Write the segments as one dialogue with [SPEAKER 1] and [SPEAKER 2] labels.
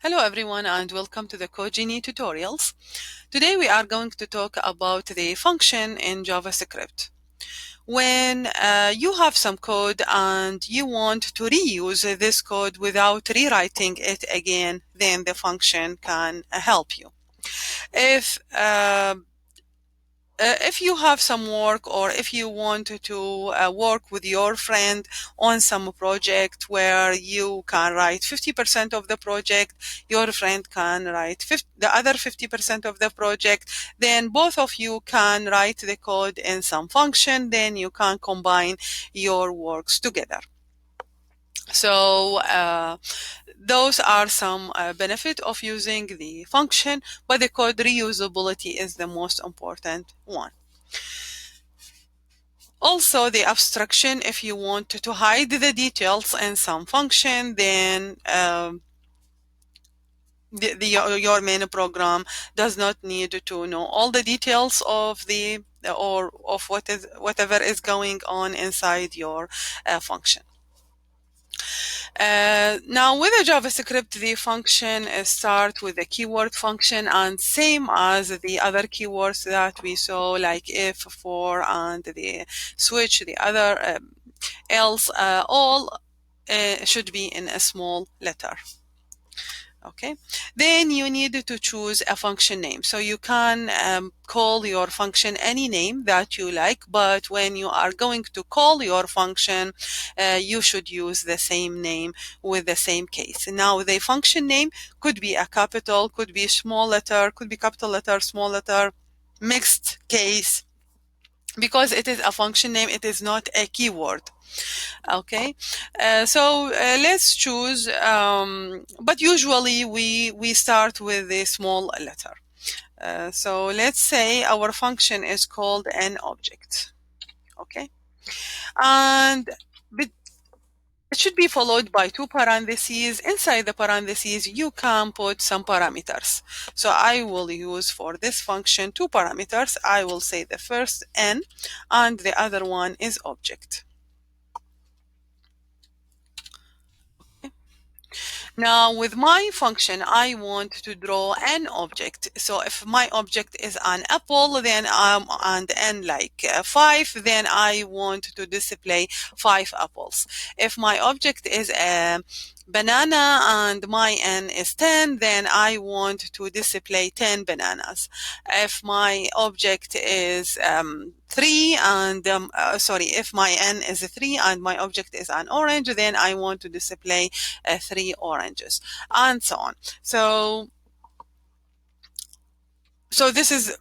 [SPEAKER 1] Hello everyone and welcome to the CodeGenie tutorials. Today we are going to talk about the function in JavaScript. When you have some code and you want to reuse this code without rewriting it again, then the function can help you. If if you have some work or if you want to work with your friend on some project where you can write 50% of the project, your friend can write the other 50% of the project, then both of you can write the code in some function, then you can combine your works together. So those are some benefit of using the function, but the code reusability is the most important one. Also, the abstraction, if you want to hide the details in some function, then your main program does not need to know all the details of the or of whatever is going on inside your function. Now with the JavaScript, the function start with the keyword function, and same as the other keywords that we saw, like if, for, and the switch, the other else, all should be in a small letter. Okay, then you need to choose a function name. So you can call your function any name that you like, but when you are going to call your function, you should use the same name with the same case. Now the function name could be a capital, could be small letter, could be capital letter, small letter, mixed case, because it is a function name, it is not a keyword. Okay, let's choose, but usually we start with a small letter. So let's say our function is called an object. Okay, and it should be followed by two parentheses. Inside the parentheses, you can put some parameters. So I will use for this function two parameters. I will say the first n, and the other one is object. Now with my function, I want to draw an object. So if my object is an apple, then and n like 5, then I want to display 5 apples. If my object is a banana and my n is 10, then I want to display 10 bananas. If my object is 3 and if my n is 3 and my object is an orange, then I want to display 3 oranges, and so on. So this is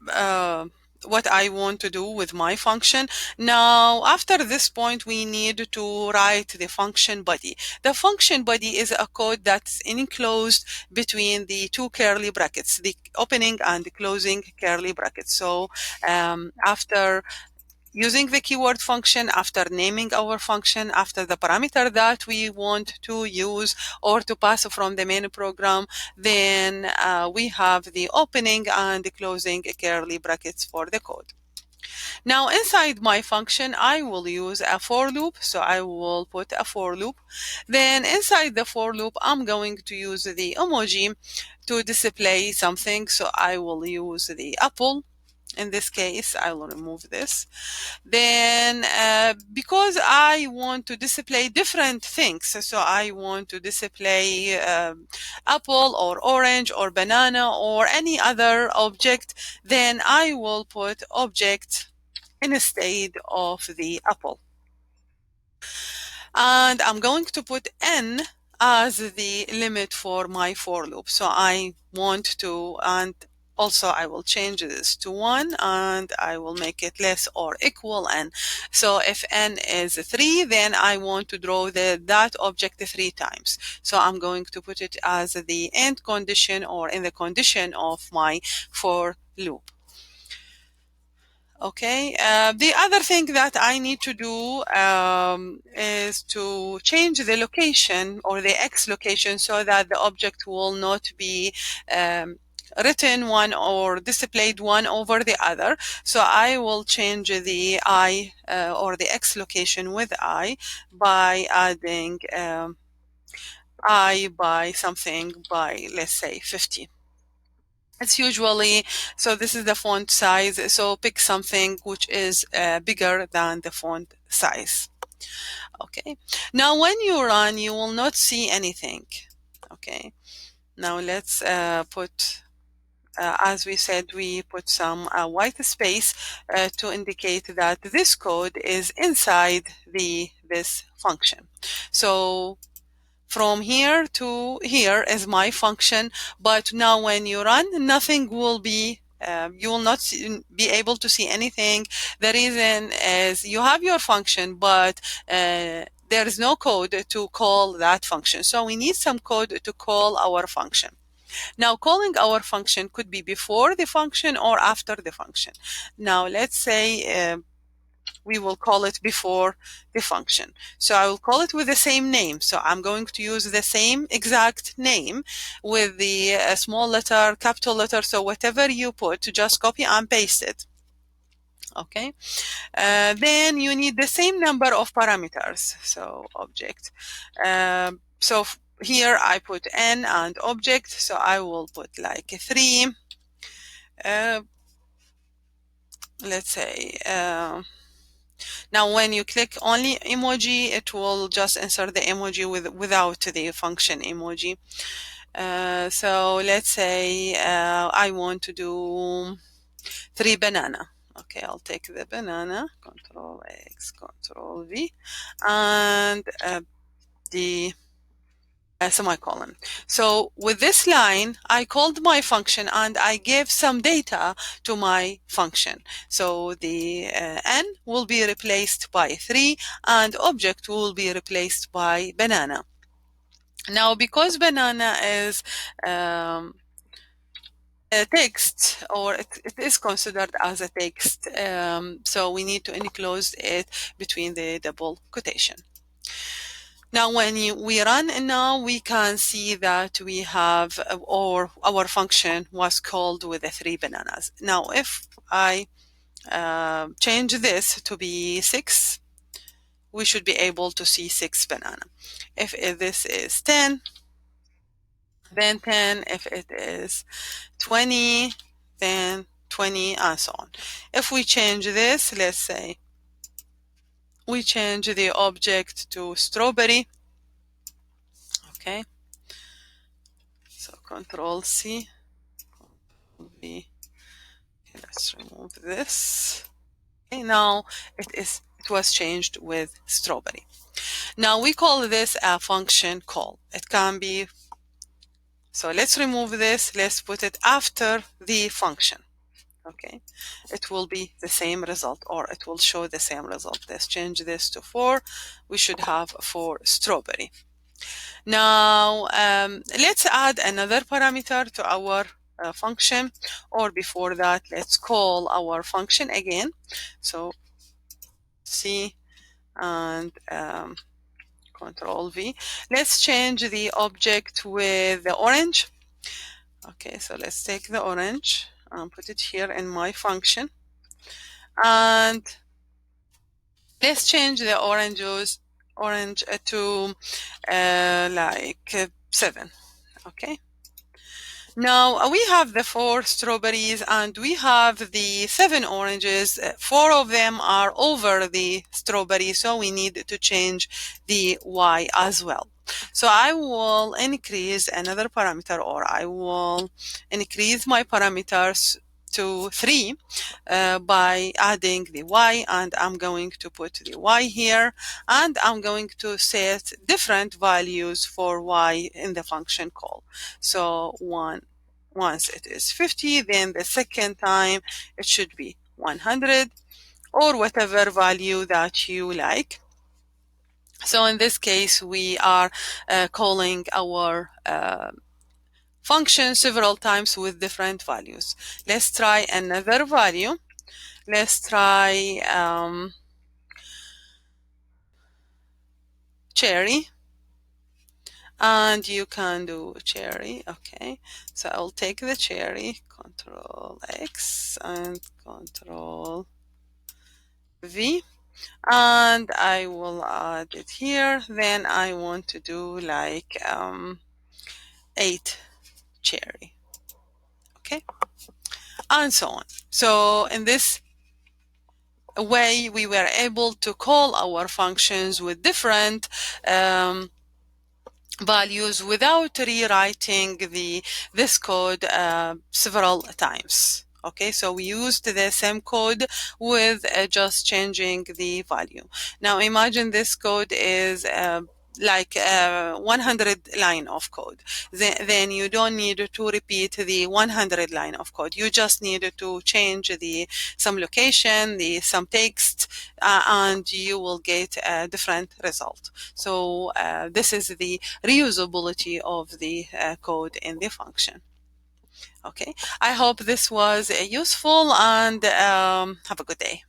[SPEAKER 1] what I want to do with my function. Now, after this point, we need to write the function body. The function body is a code that's enclosed between the two curly brackets, the opening and the closing curly brackets. So after using the keyword function, after naming our function, after the parameter that we want to use or to pass from the main program, then we have the opening and the closing curly brackets for the code. Now inside my function, I will use a for loop. So I will put a for loop. Then inside the for loop, I'm going to use the emoji to display something. So I will use the apple. In this case, I will remove this. Then because I want to display different things, so I want to display apple or orange or banana or any other object, then I will put object instead of the apple. And I'm going to put n as the limit for my for loop. So I want to, and also I will change this to 1 and I will make it less or equal n. So if n is 3, then I want to draw that object 3 times. So I'm going to put it as the end condition or in the condition of my for loop. Okay, the other thing that I need to do is to change the location or the X location so that the object will not be written one or displayed one over the other. So I will change the I or the X location with I by adding I buy something by, let's say, 50. It's usually, so this is the font size. So pick something which is bigger than the font size. Okay. Now, when you run, you will not see anything. Okay. Now let's put, as we said, we put some white space to indicate that this code is inside this function. So from here to here is my function, but now when you run, nothing will be, you will not be able to see anything. The reason is you have your function, but there is no code to call that function. So we need some code to call our function. Now, calling our function could be before the function or after the function. Now, let's say we will call it before the function. So I will call it with the same name. So I'm going to use the same exact name with the small letter, capital letter. So whatever you put, just copy and paste it. Okay. Then you need the same number of parameters. So object. So here I put n and object. So I will put like 3. Uh, let's say now when you click only emoji, it will just insert the emoji without the function emoji. So let's say I want to do 3 banana. Okay, I'll take the banana, Control X, Control V, and the semicolon. So with this line, I called my function and I gave some data to my function. So the n will be replaced by 3 and object will be replaced by banana. Now, because banana is a text, or it is considered as a text, so we need to enclose it between the double quotation. Now, when we run, and now we can see that we have, or our function was called with the 3 bananas. Now, if I change this to be 6, we should be able to see 6 banana. If this is 10, then 10. If it is 20, then 20, and so on. If we change this, let's say we change the object to strawberry. Okay. So Control C, V. Okay, let's remove this. Okay, now it was changed with strawberry. Now we call this a function call. It can be, so let's remove this. Let's put it after the function. Okay, it will be the same result, or it will show the same result. Let's change this to 4. We should have 4 strawberry. Now let's add another parameter to our function, or before that, let's call our function again. So C and Control V. Let's change the object with the orange. Okay, so let's take the orange and put it here in my function. And let's change the orange to like 7. Okay. Now we have the 4 strawberries and we have the 7 oranges. 4 of them are over the strawberry, so we need to change the y as well. So I will increase another parameter, or I will increase my parameters to 3 by adding the y, and I'm going to put the y here, and I'm going to set different values for y in the function call. So once it is 50, then the second time it should be 100, or whatever value that you like. So in this case, we are calling our function several times with different values. Let's try another value. Let's try cherry. And you can do cherry. Okay, so I'll take the cherry, Control X and Control V. and I will add it here. Then I want to do like 8 cherry. Okay, and so on. So in this way, we were able to call our functions with different values without rewriting this code several times. Okay, so we used the same code with just changing the value. Now imagine this code is like 100 line of code. Then you don't need to repeat the 100 line of code. You just need to change the some location, the some text, and you will get a different result. So this is the reusability of the code in the function. Okay, I hope this was useful, and have a good day.